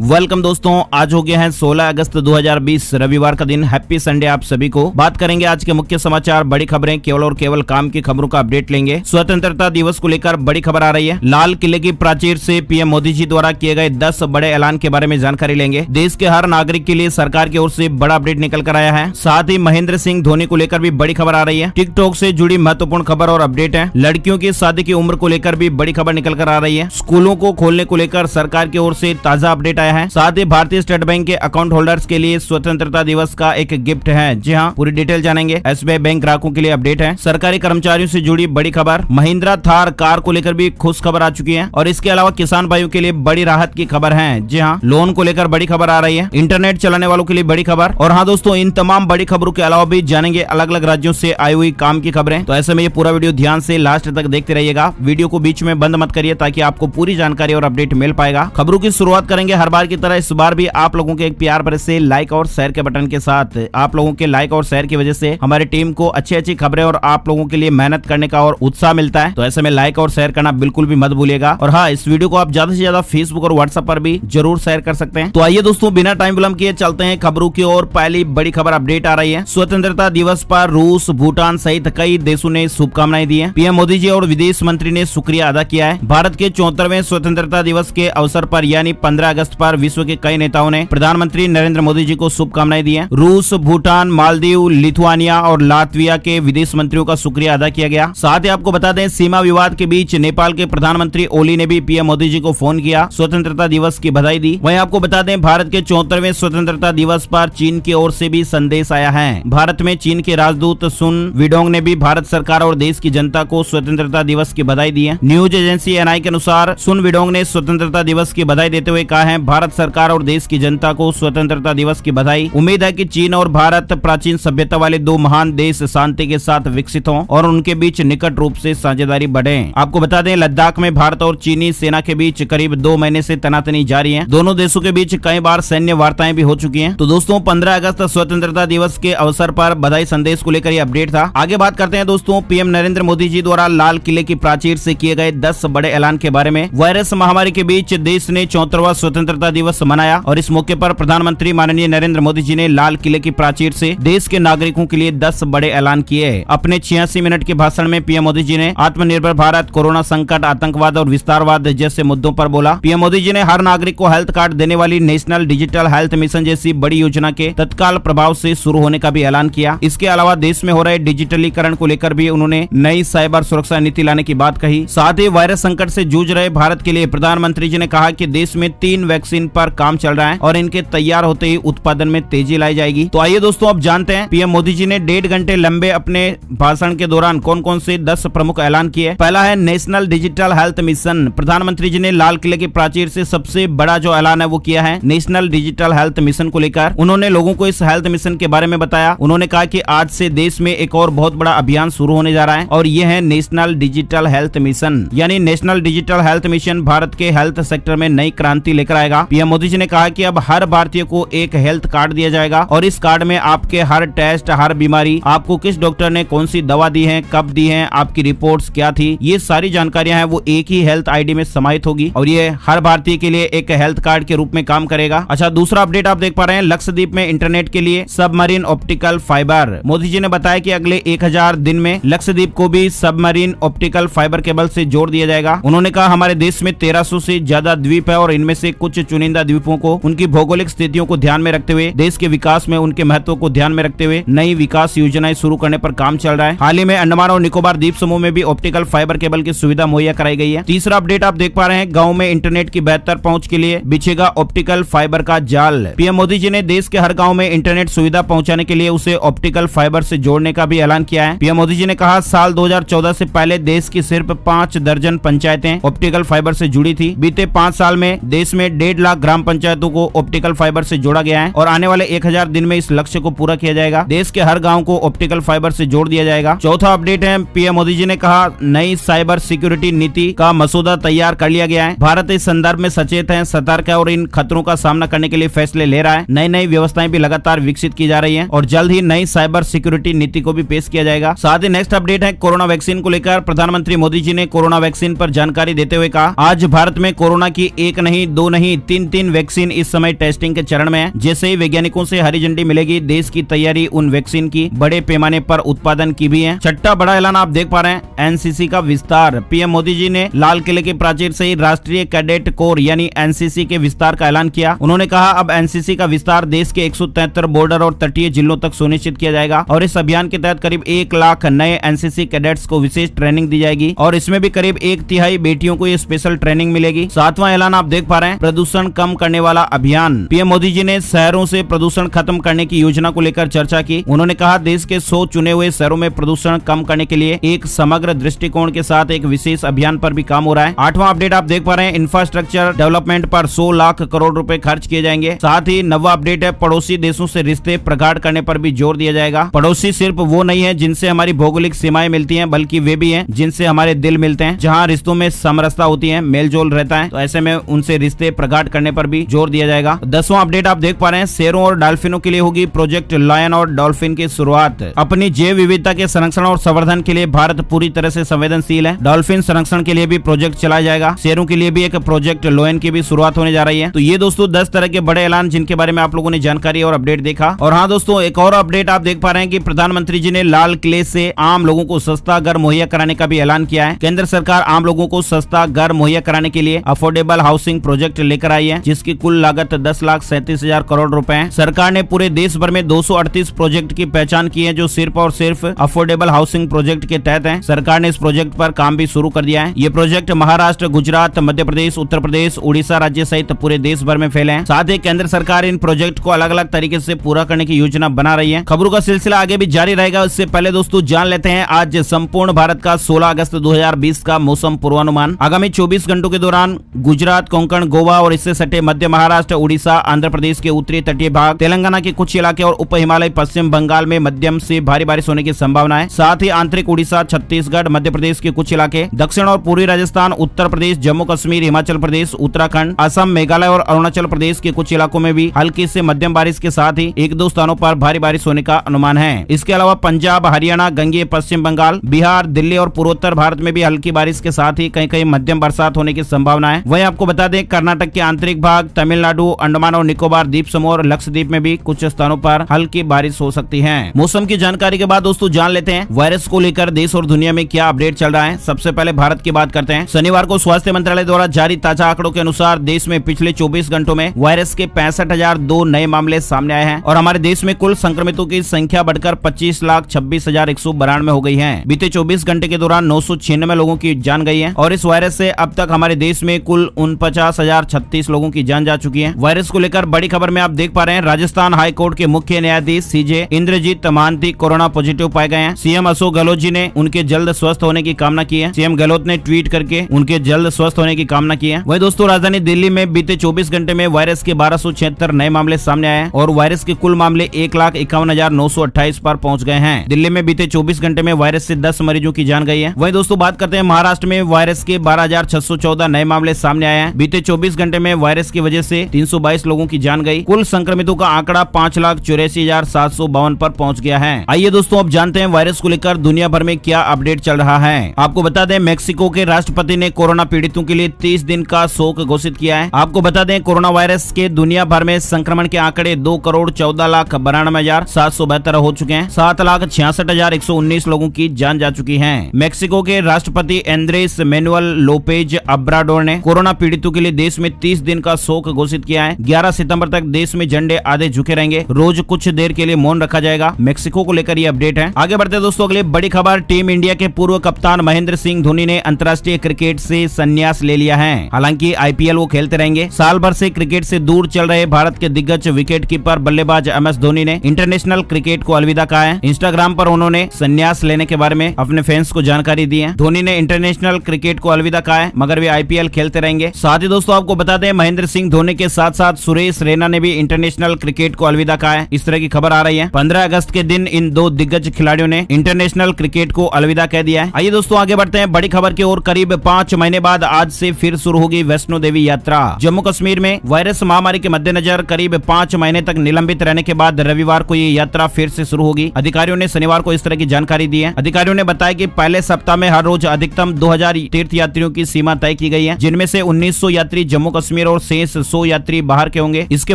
Welcome दोस्तों, आज हो गया है 16 अगस्त 2020 रविवार का दिन। हैप्पी संडे आप सभी को। बात करेंगे आज के मुख्य समाचार, बड़ी खबरें, केवल और केवल काम की खबरों का अपडेट लेंगे। स्वतंत्रता दिवस को लेकर बड़ी खबर आ रही है। लाल किले की प्राचीर से पीएम मोदी जी द्वारा किए गए 10 बड़े ऐलान के बारे में जानकारी लेंगे। देश के हर नागरिक के लिए सरकार की ओर से बड़ा अपडेट निकल कर आया है। साथ ही महेंद्र सिंह धोनी को लेकर भी बड़ी खबर आ रही है। टिकटॉक से जुड़ी महत्वपूर्ण खबर और अपडेट है। लड़कियों की शादी की उम्र को लेकर भी बड़ी खबर निकल कर आ रही है। स्कूलों को खोलने को लेकर सरकार की ओर से ताजा अपडेट आया है। साथ ही भारतीय स्टेट बैंक के अकाउंट होल्डर्स के लिए स्वतंत्रता दिवस का एक गिफ्ट है। जी हाँ, पूरी डिटेल जानेंगे। एसबीआई बैंक ग्राहकों के लिए अपडेट है। सरकारी कर्मचारियों से जुड़ी बड़ी खबर। महिंद्रा थार कार को लेकर भी खुश खबर आ चुकी है। और इसके अलावा किसान भाइयों के लिए बड़ी राहत की खबर है। जी हाँ, लोन को लेकर बड़ी खबर आ रही है। इंटरनेट चलाने वालों के लिए बड़ी खबर। और हाँ दोस्तों, इन तमाम बड़ी खबरों के अलावा भी जानेंगे अलग अलग राज्यों से आई हुई काम की खबरें। तो ऐसे में ये पूरा वीडियो ध्यान से लास्ट तक देखते रहिएगा। वीडियो को बीच में बंद मत करिए ताकि आपको पूरी जानकारी और अपडेट मिल पाएगा। खबरों की शुरुआत करेंगे हर बार की तरह। इस बार भी आप लोगों के एक प्यार भरे से लाइक और शेयर के बटन के साथ। आप लोगों के लाइक और शेयर की वजह से हमारी टीम को अच्छी अच्छी खबरें और आप लोगों के लिए मेहनत करने का और उत्साह मिलता है। तो ऐसे में लाइक और शेयर करना बिल्कुल भी मत भूलिएगा। और हाँ, इस वीडियो को आप ज्यादा से ज्यादा फेसबुक और व्हाट्सएप पर भी जरूर शेयर कर सकते हैं। तो आइए दोस्तों, बिना टाइम विलंब किए चलते हैं खबरों की ओर। पहली बड़ी खबर अपडेट आ रही है। स्वतंत्रता दिवस पर रूस, भूटान सहित कई देशों ने शुभकामनाएं दी है। पीएम मोदी जी और विदेश मंत्री ने शुक्रिया अदा किया है। भारत के 74वें स्वतंत्रता दिवस के अवसर पर यानी 15 अगस्त पर विश्व के कई नेताओं ने प्रधानमंत्री नरेंद्र मोदी जी को शुभकामनाएं दी हैं। रूस, भूटान, मालदीव, लिथुआनिया और लातविया के विदेश मंत्रियों का शुक्रिया अदा किया गया। साथ ही आपको बता दें, सीमा विवाद के बीच नेपाल के प्रधानमंत्री ओली ने भी पीएम मोदी जी को फोन किया, स्वतंत्रता दिवस की बधाई दी। वहीं आपको बता दें, भारत के 74वें स्वतंत्रता दिवस पर चीन की ओर से भी संदेश आया है। भारत में चीन के राजदूत सुन विडोंग ने भी भारत सरकार और देश की जनता को स्वतंत्रता दिवस की बधाई दी है। न्यूज एजेंसी एनआई के अनुसार सुन विडोंग ने स्वतंत्रता दिवस की बधाई देते हुए कहा है, भारत सरकार और देश की जनता को स्वतंत्रता दिवस की बधाई। उम्मीद है कि चीन और भारत प्राचीन सभ्यता वाले दो महान देश शांति के साथ विकसित हों और उनके बीच निकट रूप से साझेदारी बढ़े। आपको बता दें, लद्दाख में भारत और चीनी सेना के बीच करीब 2 महीने से तनातनी जारी है। दोनों देशों के बीच कई बार सैन्य वार्ताएं भी हो चुकी हैं। तो दोस्तों, 15 अगस्त स्वतंत्रता दिवस के अवसर पर बधाई संदेश को लेकर ये अपडेट था। आगे बात करते हैं दोस्तों, पीएम नरेंद्र मोदी जी द्वारा लाल किले की प्राचीर से किए गए 10 बड़े ऐलान के बारे में। वायरस महामारी के बीच देश ने 74वां स्वतंत्रता दिवस मनाया और इस मौके पर प्रधानमंत्री माननीय नरेंद्र मोदी जी ने लाल किले की प्राचीर से देश के नागरिकों के लिए 10 बड़े ऐलान किए। अपने 86 मिनट के भाषण में पीएम मोदी जी ने आत्मनिर्भर भारत, कोरोना संकट, आतंकवाद और विस्तारवाद जैसे मुद्दों पर बोला। पीएम मोदी जी ने हर नागरिक को हेल्थ कार्ड देने वाली नेशनल डिजिटल हेल्थ मिशन जैसी बड़ी योजना के तत्काल प्रभाव से शुरू होने का भी ऐलान किया। इसके अलावा देश में हो रहे डिजिटलीकरण को लेकर भी उन्होंने नई साइबर सुरक्षा नीति लाने की बात कही। साथ ही वायरस संकट से जूझ रहे भारत के लिए प्रधानमंत्री जी ने कहा कि देश में 3 वैक्सीन पर काम चल रहा है और इनके तैयार होते ही उत्पादन में तेजी लाई जाएगी। तो आइए दोस्तों, अब जानते हैं पीएम मोदी जी ने 1.5 घंटे लंबे अपने भाषण के दौरान कौन कौन से 10 प्रमुख ऐलान किए। पहला है नेशनल डिजिटल हेल्थ मिशन। प्रधानमंत्री जी ने लाल किले की प्राचीर से सबसे बड़ा जो ऐलान है वो किया है नेशनल डिजिटल हेल्थ मिशन को लेकर। उन्होंने लोगों को इस हेल्थ मिशन के बारे में बताया। उन्होंने कहा कि आज से देश में एक और बहुत बड़ा अभियान शुरू होने जा रहा है और यह है नेशनल डिजिटल हेल्थ मिशन। यानी national digital health mission Bharat के हेल्थ सेक्टर में नई क्रांति लेकर आएगा। पीएम मोदी जी ने कहा कि अब हर भारतीय को एक हेल्थ कार्ड दिया जाएगा और इस कार्ड में आपके हर टेस्ट, हर बीमारी, आपको किस डॉक्टर ने कौन सी दवा दी है, कब दी है, आपकी रिपोर्ट्स क्या थी, ये सारी जानकारियां हैं वो एक ही हेल्थ आईडी में समाहित होगी और ये हर भारतीय के लिए एक हेल्थ कार्ड के रूप में काम करेगा। अच्छा, दूसरा अपडेट आप देख पा रहे हैं, लक्षद्वीप में इंटरनेट के लिए submarine optical fibre. Modi ji ने बताया कि अगले 1000 दिन में लक्षद्वीप को भी सबमरीन ऑप्टिकल फाइबर केबल से जोड़ दिया जाएगा। उन्होंने कहा, हमारे देश में 1300 से ज्यादा द्वीप है और इनमें से कुछ चुनिंदा द्वीपों को उनकी भौगोलिक स्थितियों को ध्यान में रखते हुए देश के विकास में उनके महत्व को ध्यान में रखते हुए नई विकास योजनाएं शुरू करने पर काम चल रहा है। हाल ही में अंडमान और निकोबार द्वीप समूह में भी ऑप्टिकल फाइबर केबल की सुविधा मुहैया कराई गई है। तीसरा अपडेट आप देख पा रहे हैं, गाँव में इंटरनेट की बेहतर पहुंच के लिए बिछेगा ऑप्टिकल फाइबर का जाल। पीएम मोदी जी ने देश के हर गाँव में इंटरनेट सुविधा पहुँचाने के लिए उसे ऑप्टिकल फाइबर से जोड़ने का भी ऐलान किया है। पीएम मोदी जी ने कहा, साल 2014 से पहले देश की सिर्फ 5 दर्जन पंचायतें ऑप्टिकल फाइबर से जुड़ी थी। बीते 5 साल में देश में 1.5 लाख ग्राम पंचायतों को ऑप्टिकल फाइबर से जोड़ा गया है और आने वाले 1000 दिन में इस लक्ष्य को पूरा किया जाएगा। देश के हर गांव को ऑप्टिकल फाइबर से जोड़ दिया जाएगा। चौथा अपडेट है, पीएम मोदी जी ने कहा, नई साइबर सिक्योरिटी नीति का मसौदा तैयार कर लिया गया है। भारत इस संदर्भ में सचेत है, सतर्क है और इन खतरों का सामना करने के लिए फैसले ले रहा है। नई नई व्यवस्थाएं भी लगातार विकसित की जा रही है और जल्द ही नई साइबर सिक्योरिटी नीति को भी पेश किया जाएगा। साथ ही नेक्स्ट अपडेट है, कोरोना वैक्सीन को लेकर प्रधानमंत्री मोदी जी ने कोरोना वैक्सीन पर जानकारी देते हुए कहा, आज भारत में कोरोना की 1 नहीं 2 नहीं 3 वैक्सीन इस समय टेस्टिंग के चरण में है। जैसे ही वैज्ञानिकों से हरी झंडी मिलेगी, देश की तैयारी उन वैक्सीन की बड़े पैमाने पर उत्पादन की भी है। छठा बड़ा ऐलान आप देख पा रहे हैं, एनसीसी का विस्तार। पीएम मोदी जी ने लाल किले के प्राचीर से ही राष्ट्रीय कैडेट कोर यानी एनसीसी के विस्तार का ऐलान किया। उन्होंने कहा अब एनसीसी का विस्तार देश के 173 बॉर्डर और तटीय जिलों तक सुनिश्चित किया जाएगा और इस अभियान के तहत करीब 1 लाख नए एनसीसी कैडेट्स को विशेष ट्रेनिंग दी जाएगी और इसमें भी करीब 1/3 बेटियों को ये स्पेशल ट्रेनिंग मिलेगी। सातवां ऐलान आप देख पा रहे हैं, प्रदूषण कम करने वाला अभियान। पीएम मोदी जी ने शहरों से प्रदूषण खत्म करने की योजना को लेकर चर्चा की। उन्होंने कहा देश के 100 चुने हुए शहरों में प्रदूषण कम करने के लिए एक समग्र दृष्टिकोण के साथ एक विशेष अभियान पर भी काम हो रहा है। आठवां अपडेट आप देख पा रहे हैं, इंफ्रास्ट्रक्चर डेवलपमेंट पर 100 लाख करोड़ रुपए खर्च किए जाएंगे। साथ ही नवा अपडेट है, पड़ोसी देशों से रिश्ते प्रगाढ़ करने पर भी जोर दिया जाएगा। पड़ोसी सिर्फ वो नहीं है जिनसे हमारी भौगोलिक सीमाएं मिलती हैं, बल्कि वे भी हैं जिनसे हमारे दिल मिलते हैं। जहां रिश्तों में समरसता होती है, मेलजोल रहता है, तो ऐसे में उनसे रिश्ते प्रगाढ़ करने पर भी जोर दिया जाएगा। 10वां अपडेट आप देख पा रहे हैं, शेरों और डॉल्फिनों के लिए होगी प्रोजेक्ट लायन और डॉल्फिन की शुरुआत। अपनी जैव विविधता के संरक्षण और संवर्धन के लिए भारत पूरी तरह से संवेदनशील है। डॉल्फिन संरक्षण के लिए भी प्रोजेक्ट चलाया जाएगा। शेरों के लिए भी एक प्रोजेक्ट लायन की भी शुरुआत होने जा रही है। तो ये दोस्तों 10 तरह के बड़े ऐलान जिनके बारे में आप लोगों ने जानकारी और अपडेट देखा। और हाँ दोस्तों, एक और अपडेट आप देख पा रहे हैं कि प्रधानमंत्री जी ने लाल किले से आम लोगों को सस्ता घर मुहैया कराने का भी ऐलान किया है। केंद्र सरकार आम लोगों को सस्ता घर मुहैया कराने के लिए अफोर्डेबल हाउसिंग प्रोजेक्ट लेकर आई है, जिसकी कुल लागत 10,37,000 करोड़ रुपए है। सरकार ने पूरे देश भर में 238 प्रोजेक्ट की पहचान की है जो सिर्फ और सिर्फ अफोर्डेबल हाउसिंग प्रोजेक्ट के तहत है। सरकार ने इस प्रोजेक्ट पर काम भी शुरू कर दिया है। ये प्रोजेक्ट महाराष्ट्र, गुजरात, मध्य प्रदेश, उत्तर प्रदेश, उड़ीसा राज्य सहित पूरे देश भर में फैले हैं। साथ ही केंद्र सरकार इन प्रोजेक्ट को अलग अलग तरीके से पूरा करने की योजना बना रही है। खबरों का सिलसिला आगे भी जारी रहेगा। उससे पहले दोस्तों जान लेते हैं आज संपूर्ण भारत का 16 अगस्त 2020 का मौसम पूर्वानुमान। आगामी 24 घंटों के दौरान गुजरात, कोंकण, गोवा और इससे सटे मध्य महाराष्ट्र, उड़ीसा, आंध्र प्रदेश के उत्तरी तटीय भाग, तेलंगाना के कुछ इलाके और उप हिमालय पश्चिम बंगाल में मध्यम से भारी बारिश होने की संभावना है। साथ ही आंतरिक उड़ीसा, छत्तीसगढ़, मध्य प्रदेश के कुछ इलाके, दक्षिण और पूर्वी राजस्थान, उत्तर प्रदेश, जम्मू कश्मीर, हिमाचल प्रदेश, उत्तराखंड, असम, मेघालय और अरुणाचल प्रदेश के कुछ इलाकों में भी हल्की से मध्यम बारिश के साथ ही 1-2 स्थानों पर भारी बारिश होने का अनुमान है। इसके अलावा पंजाब, हरियाणा, गंगे, पश्चिम बंगाल, बिहार, दिल्ली और पूर्वोत्तर भारत में भी हल्की बारिश के साथ ही कहीं कहीं मध्यम बरसात होने की संभावना है। वहीं आपको बता दें कर्नाटक के आंतरिक भाग, तमिलनाडु, अंडमान और निकोबार द्वीप समूह और लक्षद्वीप में भी कुछ स्थानों पर हल्की बारिश हो सकती है। मौसम की जानकारी के बाद दोस्तों जान लेते हैं वायरस को लेकर देश और दुनिया में क्या अपडेट चल रहा है। सबसे पहले भारत की बात करते हैं। शनिवार को स्वास्थ्य मंत्रालय द्वारा जारी ताजा आंकड़ों के अनुसार देश में पिछले 24 घंटों में वायरस के 65,002 नए मामले सामने आए हैं और हमारे देश में कुल संक्रमितों की संख्या बढ़कर 25,26,192 हो गई है। बीते 24 घंटे के दौरान 996 लोगों की जान गई है और इस वायरस से अब तक हमारे देश में कुल 49,036 लोगों की जान जा चुकी है। वायरस को लेकर बड़ी खबर में आप देख पा रहे हैं, राजस्थान हाई कोर्ट के मुख्य न्यायाधीश सीजे इंद्रजीत महांती कोरोना पॉजिटिव पाए गए हैं। सीएम अशोक गहलोत जी ने उनके जल्द स्वस्थ होने की कामना की है। सीएम गहलोत ने ट्वीट करके उनके जल्द स्वस्थ होने की कामना की है। वही दोस्तों राजधानी दिल्ली में बीते 24 घंटे में वायरस के 1276 नए मामले सामने आए हैं और वायरस के कुल मामले 1,51,928 पर पहुंच गए हैं। दिल्ली में बीते 24 घंटे में वायरस से 10 मरीजों की जान गई है। वही दोस्तों बात करते हैं महाराष्ट्र में वायरस के 12,614 नए मामले सामने आए हैं। बीते 24 घंटे में वायरस की वजह से 322 लोगों की जान गई। कुल संक्रमितों का आंकड़ा 5,84,752 पर पहुंच गया है। आइए दोस्तों अब जानते हैं वायरस को लेकर दुनिया भर में क्या अपडेट चल रहा है। आपको बता दें मेक्सिको के राष्ट्रपति ने कोरोना पीड़ितों के लिए 30 दिन का शोक घोषित किया है। आपको बता दें कोरोना वायरस के दुनिया भर में संक्रमण के आंकड़े 2,14,92,772 हो चुके हैं। 7,66,119 लोगों की जान जा चुकी है। मेक्सिको के राष्ट्रपति एंड्रेस मैनुअल लोपेज अब्राडोर ने कोरोना पीड़ितों के लिए देश में 30 दिन का शोक घोषित किया है। 11 सितंबर तक देश में झंडे आधे झुके रहेंगे। रोज कुछ देर के लिए मौन रखा जाएगा। मेक्सिको को लेकर ये अपडेट है। आगे बढ़ते दोस्तों अगले बड़ी खबर, टीम इंडिया के पूर्व कप्तान महेंद्र सिंह धोनी ने अंतर्राष्ट्रीय क्रिकेट से संन्यास ले लिया है। हालांकि आईपीएल वो खेलते रहेंगे। साल भर से क्रिकेट से दूर चल रहे भारत के दिग्गज विकेट कीपर बल्लेबाज MS धोनी ने इंटरनेशनल क्रिकेट को अलविदा कहा है। इंस्टाग्राम पर उन्होंने संन्यास लेने के बारे में अपने फैंस को जानकारी दी है। धोनी ने इंटरनेशनल क्रिकेट को अलविदा कहा है, मगर वे आईपीएल खेलते रहेंगे। साथ ही दोस्तों आपको बता दें महेंद्र सिंह धोनी के साथ साथ सुरेश रैना ने भी इंटरनेशनल क्रिकेट को अलविदा कहा है। इस तरह की खबर आ रही है। 15 अगस्त के दिन इन दो दिग्गज खिलाड़ियों ने इंटरनेशनल क्रिकेट को अलविदा कह दिया है। आइए दोस्तों आगे बढ़ते हैं बड़ी खबर की ओर। करीब 5 महीने बाद आज से फिर शुरू होगी वैष्णो देवी यात्रा। जम्मू कश्मीर में वायरस महामारी के मद्देनजर करीब 5 महीने तक निलंबित रहने के बाद रविवार को ये यात्रा फिर से शुरू होगी। अधिकारियों ने शनिवार को इस तरह की जानकारी दी है। अधिकारियों ने बताया कि पहले सप्ताह में हर रोज अधिकतम 2000 तीर्थ यात्रियों की सीमा तय की गई है, जिनमें से 1900 यात्री जम्मू कश्मीर कश्मीर और शेष 100 यात्री बाहर के होंगे। इसके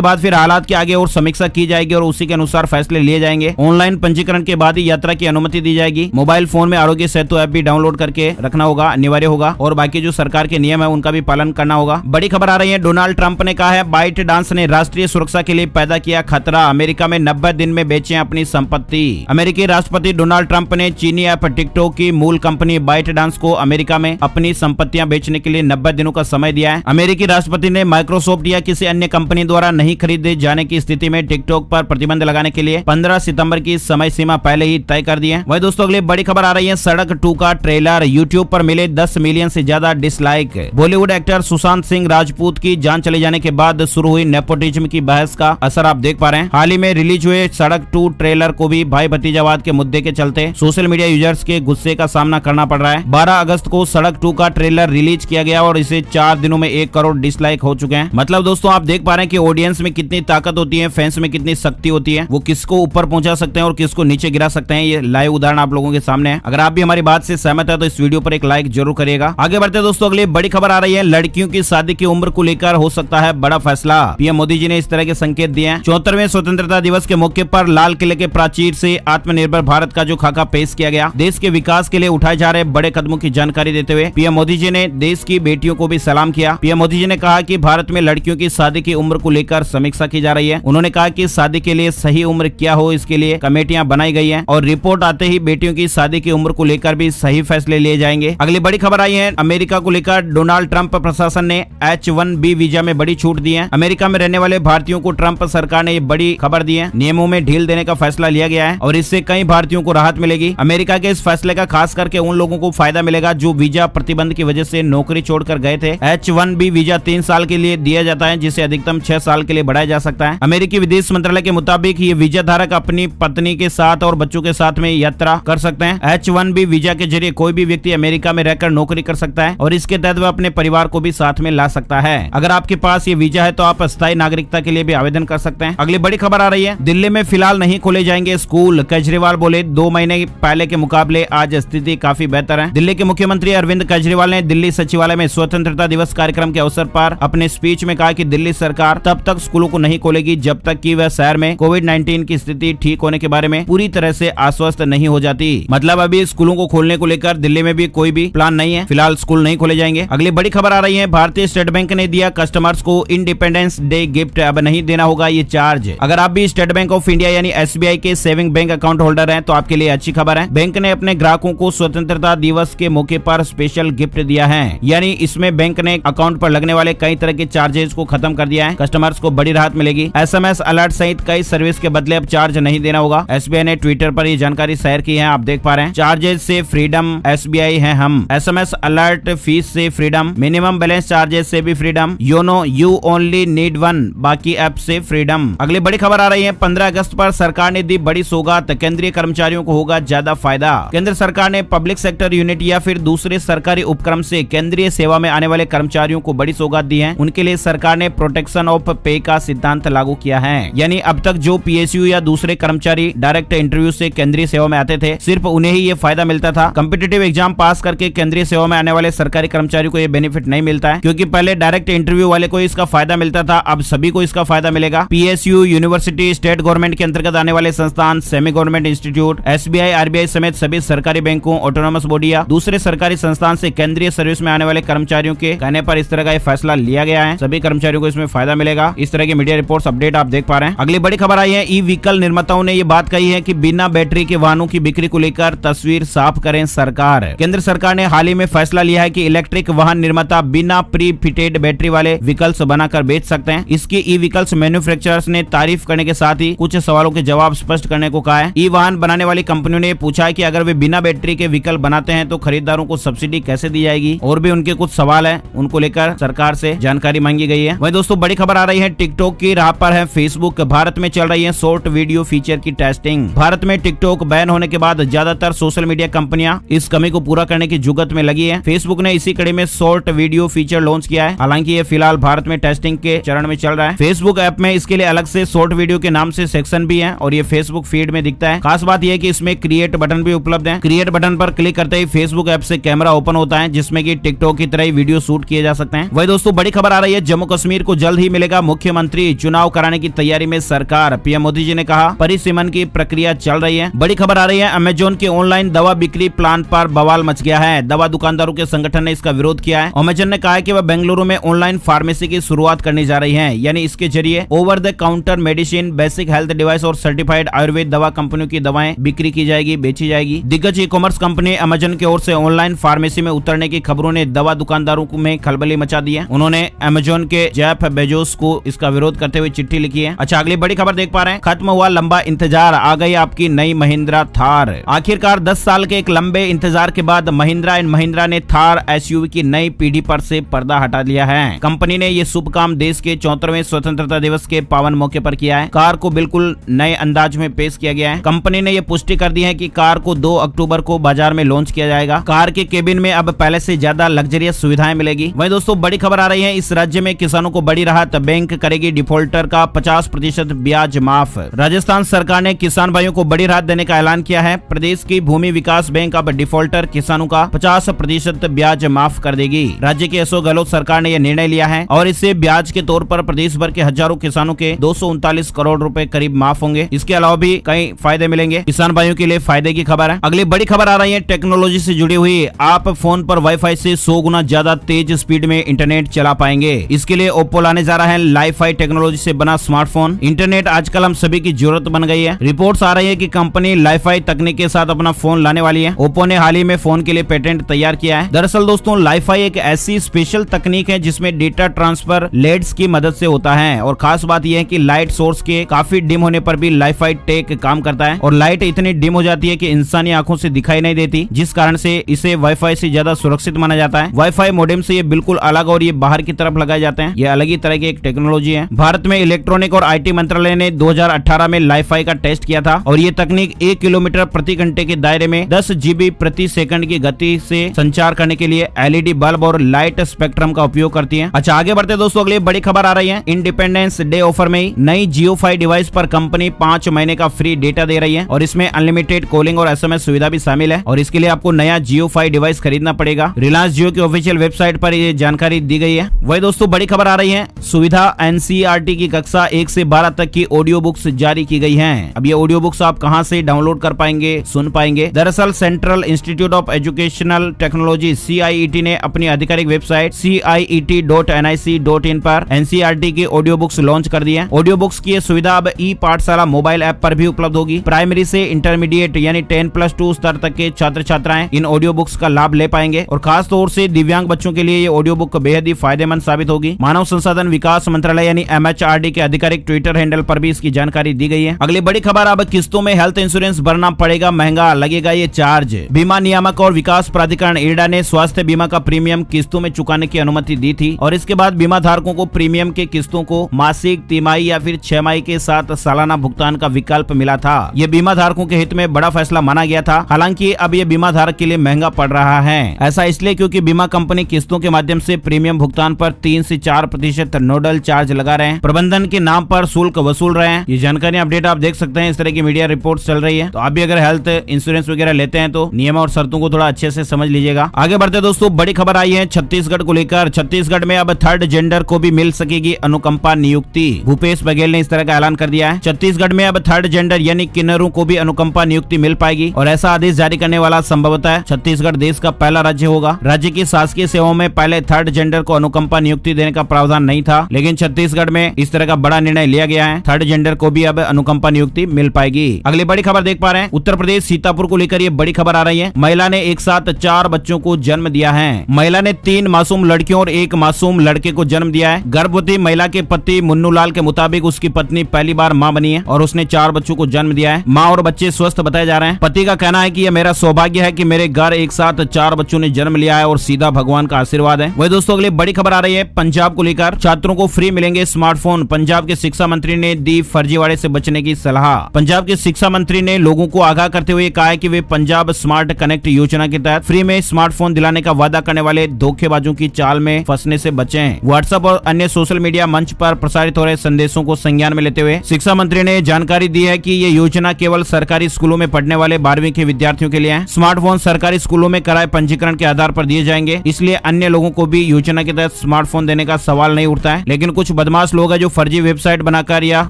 बाद फिर हालात के आगे और समीक्षा की जाएगी और उसी के अनुसार फैसले लिए जाएंगे। ऑनलाइन पंजीकरण के बाद ही यात्रा की अनुमति दी जाएगी। मोबाइल फोन में आरोग्य सेतु ऐप भी डाउनलोड करके रखना होगा, अनिवार्य होगा, और बाकी जो सरकार के नियम है उनका भी पालन करना होगा। बड़ी खबर आ रही है, डोनाल्ड ट्रंप ने कहा है बाइट डांस ने राष्ट्रीय सुरक्षा के लिए पैदा किया खतरा, अमेरिका में 90 दिन में बेचे अपनी संपत्ति। अमेरिकी राष्ट्रपति डोनाल्ड ट्रंप ने चीनी ऐप टिकटॉक की मूल कंपनी बाइट डांस को अमेरिका में अपनी संपत्तियां बेचने के लिए 90 दिनों का समय दिया है। अमेरिकी राष्ट्रपति ने माइक्रोसॉफ्ट या किसी अन्य कंपनी द्वारा नहीं खरीदे जाने की स्थिति में टिकटॉक पर प्रतिबंध लगाने के लिए 15 सितंबर की समय सीमा पहले ही तय कर दी है। वही दोस्तों अगली बड़ी खबर आ रही है, सड़क 2 का ट्रेलर यूट्यूब पर मिले 10 मिलियन से ज्यादा डिसलाइक। बॉलीवुड एक्टर सुशांत सिंह राजपूत की जान चले जाने के बाद शुरू हुई नेपोटिज्म की बहस का असर आप देख पा रहे हैं। हाल ही में रिलीज हुए सड़क 2 ट्रेलर को भी भाई भतीजावाद के मुद्दे के चलते सोशल मीडिया यूजर्स के गुस्से का सामना करना पड़ रहा है। 12 अगस्त को सड़क 2 का ट्रेलर रिलीज किया गया और इसे 4 दिनों में 1 करोड़ डिसलाइक हो चुके हैं। मतलब दोस्तों आप देख पा रहे हैं कि ऑडियंस में कितनी ताकत होती है, फैंस में कितनी शक्ति होती है, वो किसको ऊपर पहुंचा सकते हैं और किसको नीचे गिरा सकते हैं। ये लाइव उदाहरण आप लोगों के सामने है। अगर आप भी हमारी बात से सहमत है तो इस वीडियो पर एक लाइक जरूर करिएगा। आगे बढ़ते दोस्तों अगली बड़ी खबर आ रही है, लड़कियों की शादी की उम्र को लेकर हो सकता है बड़ा फैसला। पीएम मोदी जी ने इस तरह के संकेत दिए हैं। 74वें स्वतंत्रता दिवस के मौके पर लाल किले के प्राचीर से आत्मनिर्भर भारत का जो खाका पेश किया गया, देश के विकास के लिए उठाए जा रहे बड़े कदमों की जानकारी देते हुए पीएम मोदी जी ने देश की बेटियों को भी सलाम किया। पीएम मोदी जी ने कहा कि भारत में लड़कियों की शादी की उम्र को लेकर समीक्षा की जा रही है। उन्होंने कहा कि शादी के लिए सही उम्र क्या हो इसके लिए कमेटियां बनाई गई हैं और रिपोर्ट आते ही बेटियों की शादी की उम्र को लेकर भी सही फैसले लिए जाएंगे। अगली बड़ी खबर आई है, अमेरिका को लेकर डोनाल्ड ट्रंप प्रशासन ने H-1B वीजा में बड़ी छूट दी है। अमेरिका में रहने वाले भारतीयों को ट्रंप सरकार ने ये बड़ी खबर दी है। नियमों में ढील देने का फैसला लिया गया है और इससे कई भारतीयों को राहत मिलेगी। अमेरिका के इस फैसले का खास करके उन लोगों को फायदा मिलेगा जो वीजा प्रतिबंध की वजह से नौकरी छोड़कर गए थे। H-1B वीजा 3 साल के लिए दिया जाता है, जिसे अधिकतम 6 साल के लिए बढ़ाया जा सकता है। अमेरिकी विदेश मंत्रालय के मुताबिक ये वीजा धारक अपनी पत्नी के साथ और बच्चों के साथ में यात्रा कर सकते हैं। H-1B वीजा के जरिए कोई भी व्यक्ति अमेरिका में रहकर नौकरी कर सकता है और इसके तहत वह अपने परिवार को भी साथ में ला सकता है। अगर आपके पास ये वीजा है तो आप अस्थायी नागरिकता के लिए भी आवेदन कर सकते हैं। अगली बड़ी खबर आ रही है, दिल्ली में फिलहाल नहीं खोले जाएंगे स्कूल। केजरीवाल बोले 2 महीने पहले के मुकाबले आज स्थिति काफी बेहतर है। दिल्ली के मुख्यमंत्री अरविंद केजरीवाल ने दिल्ली सचिवालय में स्वतंत्रता दिवस कार्यक्रम के अवसर पर अपने स्पीच में कहा कि दिल्ली सरकार तब तक स्कूलों को नहीं खोलेगी जब तक कि वह शहर में कोविड-19 की स्थिति ठीक होने के बारे में पूरी तरह से आश्वस्त नहीं हो जाती। मतलब अभी स्कूलों को खोलने को लेकर दिल्ली में भी कोई भी प्लान नहीं है, फिलहाल स्कूल नहीं खोले जाएंगे। अगली बड़ी खबर आ रही है, भारतीय स्टेट बैंक ने दिया कस्टमर्स को इंडिपेंडेंस डे गिफ्ट, अब नहीं देना होगा ये चार्ज। अगर आप भी स्टेट बैंक ऑफ इंडिया यानी SBI के सेविंग बैंक अकाउंट होल्डर हैं तो आपके लिए अच्छी खबर है। बैंक ने अपने ग्राहकों को स्वतंत्रता दिवस के मौके पर स्पेशल गिफ्ट दिया है, यानी इसमें बैंक ने अकाउंट पर लगने वाले कई तरह के चार्जेस को खत्म कर दिया है। कस्टमर्स को बड़ी राहत मिलेगी। SMS अलर्ट सहित कई सर्विस के बदले अब चार्ज नहीं देना होगा। SBI ने ट्विटर पर ये जानकारी शेयर की है, आप देख पा रहे हैं। चार्जेस से फ्रीडम, SBI है हम। SMS अलर्ट फीस से फ्रीडम, मिनिमम बैलेंस चार्जेस से भी freedom, YONO you only need one, बाकी ऐप से फ्रीडम। अगली बड़ी खबर आ रही है, 15 अगस्त पर सरकार ने दी बड़ी सौगात, केंद्रीय कर्मचारियों को होगा ज्यादा फायदा। केंद्र सरकार ने पब्लिक सेक्टर यूनिट या फिर दूसरे सरकारी उपक्रम से केंद्रीय सेवा में आने वाले कर्मचारियों को बड़ी सौगात दी है। उनके लिए सरकार ने प्रोटेक्शन ऑफ पे का सिद्धांत लागू किया है, यानी अब तक जो PSU या दूसरे कर्मचारी डायरेक्ट इंटरव्यू से केंद्रीय सेवा में आते थे सिर्फ उन्हें ही ये फायदा मिलता था। कॉम्पिटिटिव एग्जाम पास करके केंद्रीय सेवा में आने वाले सरकारी कर्मचारियों को ये बेनिफिट नहीं मिलता है, क्योंकि पहले डायरेक्ट इंटरव्यू वाले को इसका फायदा मिलता था, अब सभी को इसका फायदा मिलेगा। PSU, यूनिवर्सिटी, स्टेट गवर्नमेंट के अंतर्गत आने वाले संस्थान, semi government institute, SBI, RBI समेत सभी सरकारी बैंकों, ऑटोनोमस बॉडी या दूसरे सरकारी संस्थान से केंद्रीय सर्विस में आने वाले कर्मचारियों के कहने पर इस तरह का फैसला लिया गया है। सभी कर्मचारियों को इसमें फायदा मिलेगा। इस तरह की मीडिया रिपोर्ट्स अपडेट आप देख पा रहे हैं। अगली बड़ी खबर आई है, ई व्हीकल निर्माताओं ने ये बात कही है कि बिना बैटरी के वाहनों की बिक्री को लेकर तस्वीर साफ करें सरकार। केंद्र सरकार ने हाल ही में फैसला लिया है कि इलेक्ट्रिक वाहन निर्माता बिना प्री फिटेड बैटरी वाले व्हीकल्स बनाकर बेच सकते हैं। इसकी ई व्हीकल्स मैन्युफैक्चरर्स ने तारीफ करने के साथ ही कुछ सवालों के जवाब स्पष्ट करने को कहा है। ई वाहन बनाने वाली कंपनियों ने पूछा है कि अगर वे बिना बैटरी के व्हीकल बनाते हैं तो खरीदारों को सब्सिडी कैसे दी जाएगी, और भी उनके कुछ सवाल है, उनको लेकर सरकार से जानकारी मांगी गई है। वहीं दोस्तों बड़ी खबर आ रही है, टिकटॉक की राह पर है फेसबुक। भारत में चल रही है शॉर्ट वीडियो फीचर की टेस्टिंग। भारत में टिकटॉक बैन होने के बाद ज्यादातर सोशल मीडिया कंपनियां इस कमी को पूरा करने की जुगत में लगी है। फेसबुक ने इसी कड़ी में शॉर्ट वीडियो फीचर लॉन्च किया है। हालांकि ये फिलहाल भारत में टेस्टिंग के चरण में चल रहा है। फेसबुक ऐप में इसके लिए अलग से शॉर्ट वीडियो के नाम से सेक्शन भी है और ये फेसबुक फीड में दिखता है। खास बात यह है कि इसमें क्रिएट बटन भी उपलब्ध है। क्रिएट बटन पर क्लिक करते ही फेसबुक ऐप से कैमरा ओपन होता है, जिसमें कि टिकटॉक की तरह ही वीडियो शूट किए जा सकते हैं। वही दोस्तों बड़ी बड़ी खबर आ रही है, जम्मू कश्मीर को जल्द ही मिलेगा मुख्यमंत्री, चुनाव कराने की तैयारी में सरकार। पीएम मोदी जी ने कहा परिसीमन की प्रक्रिया चल रही है। बड़ी खबर आ रही है, अमेजोन के ऑनलाइन दवा बिक्री प्लान पर बवाल मच गया है। दवा दुकानदारों के संगठन ने इसका विरोध किया है। अमेजोन ने कहा है कि वह बेंगलुरु में ऑनलाइन फार्मेसी की शुरुआत करने जा रही है, यानी इसके जरिए over the counter medicine, basic health device और सर्टिफाइड आयुर्वेद दवा कंपनियों की दवाएं बिक्री की जाएगी, बेची जाएगी। दिग्गज ई कॉमर्स कंपनी अमेजोन की ओर से ऑनलाइन फार्मेसी में उतरने की खबरों ने दवा दुकानदारों में खलबली मचा दी है। उन्होंने अमेजोन के जेफ बेजोस को इसका विरोध करते हुए चिट्ठी लिखी है। अच्छा, अगली बड़ी खबर देख पा रहे हैं, खत्म हुआ लंबा इंतजार, आ गई आपकी नई महिंद्रा थार। आखिरकार 10 साल के एक लंबे इंतजार के बाद महिंद्रा एंड महिंद्रा ने थार एसयूवी की नई पीढ़ी पर से पर्दा हटा लिया है। कंपनी ने ये शुभ काम देश के 74वें स्वतंत्रता दिवस के पावन मौके पर किया है। कार को बिल्कुल नए अंदाज में पेश किया गया है। कंपनी ने ये पुष्टि कर दी है कि कार को 2 अक्टूबर को बाजार में लॉन्च किया जाएगा। कार के केबिन में अब पहले से ज्यादा लग्जरियस सुविधाएं मिलेगी। वहीं दोस्तों बड़ी खबर आ रही है, इस राज्य में किसानों को बड़ी राहत, बैंक करेगी डिफॉल्टर का 50% ब्याज माफ। राजस्थान सरकार ने किसान भाइयों को बड़ी राहत देने का ऐलान किया है। प्रदेश की भूमि विकास बैंक अब डिफॉल्टर किसानों का 50% ब्याज माफ कर देगी। राज्य की अशोक गहलोत सरकार ने यह निर्णय लिया है और इससे ब्याज के तौर पर प्रदेश भर के हजारों किसानों के 239 करोड़ रुपए करीब माफ होंगे। इसके अलावा भी कई फायदे मिलेंगे। किसान भाइयों के लिए फायदे की खबर है। अगली बड़ी खबर आ रही है, टेक्नोलॉजी से जुड़ी हुई। आप फोन पर वाईफाई से 100 गुना ज्यादा तेज स्पीड में इंटरनेट चला पाएंगे। इसके लिए ओप्पो लाने जा रहा है लाईफाई टेक्नोलॉजी से बना स्मार्टफोन। इंटरनेट आजकल हम सभी की जरूरत बन गई है। रिपोर्ट्स आ रही है कि कंपनी लाईफाई तकनीक के साथ अपना फोन लाने वाली है। ओप्पो ने हाल ही में फोन के लिए पेटेंट तैयार किया है। दरअसल दोस्तों, लाईफाई एक ऐसी स्पेशल तकनीक है जिसमें डेटा ट्रांसफर लेड्स की मदद से होता है और खास बात यह है कि लाइट सोर्स के काफी डिम होने पर भी लाईफाई टेक काम करता है और लाइट इतनी डिम हो जाती है कि इंसानी आंखों से दिखाई नहीं देती, जिस कारण से इसे वाईफाई से ज्यादा सुरक्षित माना जाता है। वाईफाई मोडेम से ये बिल्कुल अलग और ये बाहर की तरफ लगाए जाते हैं। ये अलग ही तरह की एक टेक्नोलॉजी है। भारत में इलेक्ट्रॉनिक और आईटी मंत्रालय ने 2018 में लाईफाई का टेस्ट किया था और ये तकनीक 1 किलोमीटर प्रति घंटे के दायरे में 10 GB प्रति सेकंड की गति से संचार करने के लिए एलईडी बल्ब और लाइट स्पेक्ट्रम का उपयोग करती है। अच्छा, आगे बढ़ते दोस्तों, अगली बड़ी खबर आ रही है, इंडिपेंडेंस डे ऑफर में नई जियो 5 डिवाइस पर कंपनी 5 महीने का फ्री डेटा दे रही है और इसमें अनलिमिटेड कॉलिंग और एसएमएस सुविधा भी शामिल है और इसके लिए आपको नया जियो 5 डिवाइस खरीदना पड़ेगा। रिलायंस जियो की ऑफिशियल वेबसाइट पर ये जानकारी दी गई है। वही दोस्तों बड़ी खबर आ रही है, सुविधा एनसीईआरटी की कक्षा 1 से 12 तक की ऑडियो बुक्स जारी की गई हैं। अब ये ऑडियो बुक्स आप कहां से डाउनलोड कर पाएंगे, सुन पाएंगे? दरअसल central institute of educational technology CIET ने अपनी आधिकारिक वेबसाइट ciet.nic.in पर एनसीईआरटी की ऑडियो बुक्स लॉन्च कर दी है। ऑडियो बुक्स की सुविधा अब ई पाठशाला मोबाइल ऐप पर भी उपलब्ध होगी। प्राइमरी से इंटरमीडिएट यानी 10+2 स्तर तक के छात्र छात्राएं इन ऑडियो बुक्स का लाभ ले पाएंगे और खास तौर से दिव्यांग बच्चों के लिए ये ऑडियो बुक बेहद ही फायदेमंद साबित होगी। मानव संसाधन विकास मंत्रालय यानी MHRD के आधिकारिक ट्विटर हैंडल पर भी इसकी जानकारी दी गई है। अगली बड़ी खबर, अब किस्तों में हेल्थ इंश्योरेंस भरना पड़ेगा महंगा, लगेगा ये चार्ज। बीमा नियामक और विकास प्राधिकरण IRDA ने स्वास्थ्य बीमा का प्रीमियम किस्तों में चुकाने की अनुमति दी थी और इसके बाद बीमा धारकों को प्रीमियम के किस्तों को मासिक, तिमाही या फिर 6 माही के साथ सालाना भुगतान का विकल्प मिला था। ये बीमा धारकों के हित में बड़ा फैसला माना गया था। हालांकि अब ये बीमा धारक के लिए महंगा पड़ रहा है। ऐसा इसलिए क्योंकि बीमा कंपनी किस्तों के माध्यम से प्रीमियम भुगतान पर 3 से 4% नोडल चार्ज लगा रहे हैं, प्रबंधन के नाम पर शुल्क वसूल रहे हैं। ये जानकारी अपडेट आप देख सकते हैं। इस तरह की मीडिया रिपोर्ट चल रही है, तो आप भी अगर हेल्थ इंश्योरेंस वगैरह लेते हैं तो नियम और शर्तों को थोड़ा अच्छे से समझ लीजिएगा। आगे बढ़ते दोस्तों, बड़ी खबर आई है छत्तीसगढ़ को लेकर। छत्तीसगढ़ में अब थर्ड जेंडर को भी मिल सकेगी अनुकंपा नियुक्ति। भूपेश बघेल ने इस तरह का ऐलान कर दिया है। छत्तीसगढ़ में अब थर्ड जेंडर यानी किन्नरों को भी अनुकंपा नियुक्ति मिल पाएगी और ऐसा आदेश जारी करने वाला संभवतः छत्तीसगढ़ देश का पहला राज्य होगा। राज्य की शासकीय सेवाओं में पहले थर्ड जेंडर को अनुकंपा नियुक्ति देने का प्रावधान नहीं था, लेकिन छत्तीसगढ़ में इस तरह का बड़ा निर्णय लिया गया है। थर्ड जेंडर को भी अब अनुकंपा नियुक्ति मिल पाएगी। अगली बड़ी खबर देख पा रहे हैं, उत्तर प्रदेश सीतापुर को लेकर ये बड़ी खबर आ रही है। महिला ने एक साथ 4 बच्चों को जन्म दिया है। महिला ने 3 मासूम लड़कियों और 1 मासूम लड़के को जन्म दिया है। गर्भवती महिला के पति मुन्नू लाल के मुताबिक उसकी पत्नी पहली बार मां बनी है और उसने 4 बच्चों को जन्म दिया है। मां और बच्चे स्वस्थ बताए जा रहे हैं। पति का कहना है कि यह मेरा सौभाग्य है कि मेरे घर एक साथ 4 बच्चों ने जन्म लिया है और सीधा भगवान का आशीर्वाद है। वही दोस्तों अगली बड़ी खबर आ रही है पंजाब को लेकर। छात्रों को फ्री मिलेंगे स्मार्टफोन। पंजाब के शिक्षा मंत्री ने दी फर्जीवाड़े से बचने की सलाह। पंजाब के शिक्षा मंत्री ने लोगों को आगाह करते हुए कहा है कि वे पंजाब स्मार्ट कनेक्ट योजना के तहत फ्री में स्मार्टफोन दिलाने का वादा करने वाले धोखेबाजों की चाल में फंसने से बचें। व्हाट्सएप और अन्य सोशल मीडिया मंच पर प्रसारित हो रहे संदेशों को संज्ञान में लेते हुए शिक्षा मंत्री ने जानकारी दी है कि ये योजना केवल सरकारी स्कूलों में पढ़ने वाले 12वीं के विद्यार्थियों के लिए है। स्मार्टफोन सरकारी स्कूलों में कराए पंजीकरण के आधार पर दिए जाएंगे, इसलिए अन्य लोगों को भी योजना के तहत स्मार्टफोन देने का सवाल नहीं उठता है। लेकिन कुछ बदमाश लोग हैं जो फर्जी वेबसाइट बनाकर या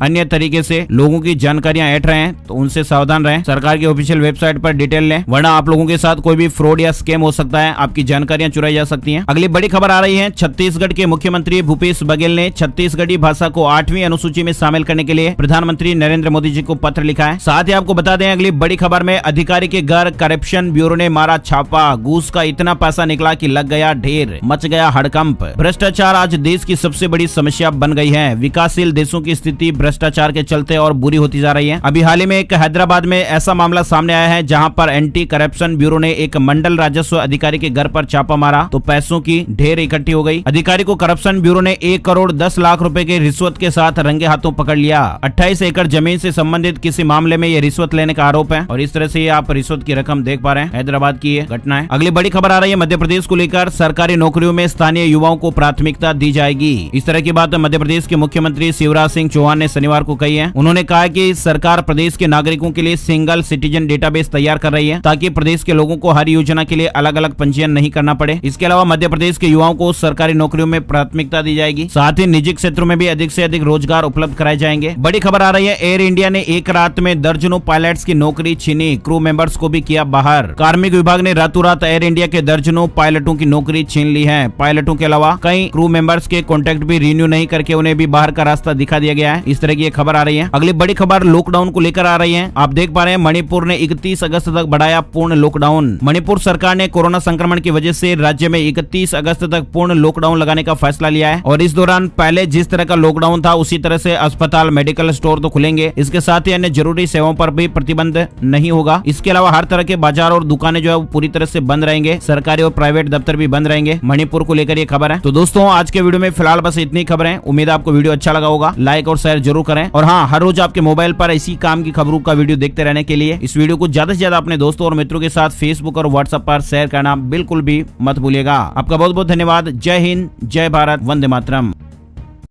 अन्य तरीके से लोगों की जानकारियां ऐंठ रहे हैं, तो उनसे सावधान रहें। सरकार की ऑफिशियल वेबसाइट पर डिटेल लें, वरना आप लोगों के साथ कोई भी फ्रॉड या स्कैम हो सकता है, आपकी जानकारियां चुराई जा सकती हैं। अगली बड़ी खबर आ रही है, छत्तीसगढ़ के मुख्यमंत्री भूपेश बघेल ने छत्तीसगढ़ी भाषा को 8वीं अनुसूची में शामिल करने के लिए प्रधानमंत्री नरेंद्र मोदी जी को पत्र लिखा है। साथ ही आपको बता दें, अगली बड़ी खबर में अधिकारी के घर करप्शन ब्यूरो ने मारा छापा, घूस का इतना पैसा निकला कि लग गया ढेर, मच गया हड़कंप। भ्रष्टाचार आज देश की सबसे बड़ी समस्या बन गई है। विकासशील देशों की स्थिति भ्रष्टाचार के चलते और बुरी होती जा रही है। अभी हाल ही में एक हैदराबाद में ऐसा मामला सामने आया है जहां पर एंटी करप्शन ब्यूरो ने एक मंडल राजस्व अधिकारी के घर पर छापा मारा तो पैसों की ढेर इकट्ठी हो गई। अधिकारी को करप्शन ब्यूरो ने 1 करोड़ 10 लाख रुपए के रिश्वत के साथ रंगे हाथों पकड़ लिया। 28 एकड़ जमीन से संबंधित किसी मामले में ये रिश्वत लेने का आरोप है और इस तरह से आप रिश्वत की रकम देख पा रहे हैं। हैदराबाद की ये घटना है। अगली बड़ी खबर आ रही है, मध्य प्रदेश को लेकर सरकारी नौकरियों में स्थानीय युवाओं को प्राथमिकता दी जाएगी। इस तरह की बात मध्य प्रदेश के मुख्यमंत्री शिवराज सिंह चौहान ने शनिवार को कही है। उन्होंने कहा कि सरकार प्रदेश के नागरिकों के लिए सिंगल सिटीजन डेटाबेस तैयार कर रही है ताकि प्रदेश के लोगों को हर योजना के लिए अलग अलग पंजीयन नहीं करना पड़े। इसके अलावा मध्य प्रदेश के युवाओं को सरकारी नौकरियों में प्राथमिकता दी जाएगी। साथ ही निजी क्षेत्रों में भी अधिक से अधिक रोजगार उपलब्ध कराए जाएंगे। बड़ी खबर आ रही है, एयर इंडिया ने एक रात में दर्जनों पायलट्स की नौकरी छीनी, क्रू मेंबर्स को भी किया बाहर। कार्मिक विभाग ने रातों रात एयर इंडिया के दर्जनों पायलटों की नौकरी छीन ली है। पायलटों के अलावा कई क्रू मेंबर्स के कॉन्ट्रैक्ट भी रिन्यू नहीं करके उन्हें भी बाहर का रास्ता दिखा दिया गया है। इस तरह की खबर आ रही है। अगली बड़ी खबर लॉकडाउन को लेकर आ रही है। आप देख पा रहे हैं, मणिपुर ने 31 अगस्त तक बढ़ाया पूर्ण लॉकडाउन। मणिपुर सरकार ने कोरोना संक्रमण की वजह से राज्य में 31 अगस्त तक पूर्ण लॉकडाउन लगाने का फैसला लिया है और इस दौरान पहले जिस तरह का लॉकडाउन था उसी तरह से अस्पताल, मेडिकल स्टोर तो खुलेंगे। इसके साथ ही अन्य जरूरी सेवाओं पर भी प्रतिबंध नहीं होगा। इसके अलावा हर तरह के बाजार और दुकानें जो है वो पूरी तरह से बंद रहेंगे। सरकारी और प्राइवेट दफ्तर भी बंद रहेंगे। मणिपुर को लेकर ये खबर है। तो दोस्तों, आज के वीडियो में फिलहाल बस इतनी खबरें। उम्मीद है आपको वीडियो अच्छा लगा होगा। लाइक और शेयर जरूर करें और हाँ, हर रोज आपके मोबाइल पर इसी काम की खबरों का वीडियो देखते रहने के लिए इस वीडियो को ज्यादा से ज्यादा अपने दोस्तों और मित्रों के साथ फेसबुक और व्हाट्सएप पर शेयर करना बिल्कुल भी मत भूलिएगा। आपका बहुत बहुत धन्यवाद। जय हिंद, जय भारत, वंदे मातरम।